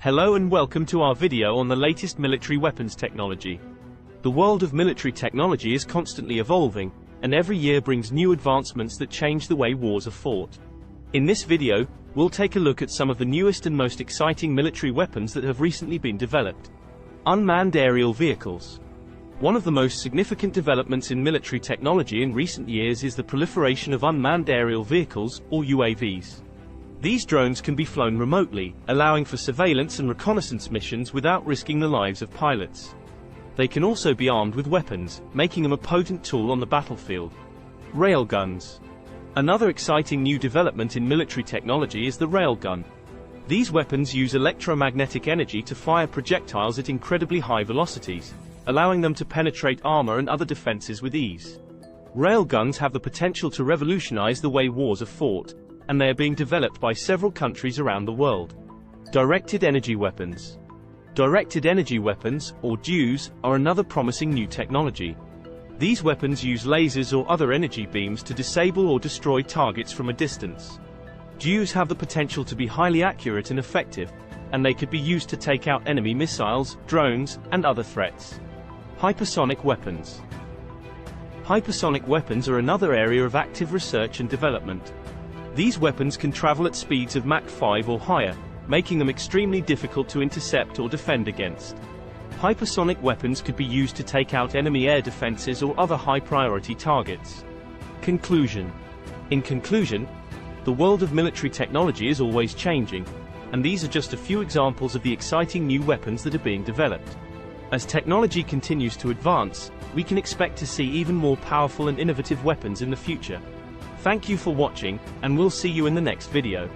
Hello and welcome to our video on the latest military weapons technology. The world of military technology is constantly evolving, and every year brings new advancements that change the way wars are fought. In this video, we'll take a look at some of the newest and most exciting military weapons that have recently been developed. Unmanned aerial vehicles. One of the most significant developments in military technology in recent years is the proliferation of unmanned aerial vehicles, or UAVs. These drones can be flown remotely, allowing for surveillance and reconnaissance missions without risking the lives of pilots. They can also be armed with weapons, making them a potent tool on the battlefield. Railguns. Another exciting new development in military technology is the railgun. These weapons use electromagnetic energy to fire projectiles at incredibly high velocities, allowing them to penetrate armor and other defenses with ease. Railguns have the potential to revolutionize the way wars are fought, and they are being developed by several countries around the world. Directed energy weapons. Directed energy weapons, or DEWs, are another promising new technology. These weapons use lasers or other energy beams to disable or destroy targets from a distance. DEWs have the potential to be highly accurate and effective, and they could be used to take out enemy missiles, drones, and other threats. Hypersonic weapons. Hypersonic weapons are another area of active research and development. These weapons can travel at speeds of Mach 5 or higher, making them extremely difficult to intercept or defend against. Hypersonic weapons could be used to take out enemy air defenses or other high-priority targets. Conclusion. In conclusion, the world of military technology is always changing, and these are just a few examples of the exciting new weapons that are being developed. As technology continues to advance, we can expect to see even more powerful and innovative weapons in the future. Thank you for watching, and we'll see you in the next video.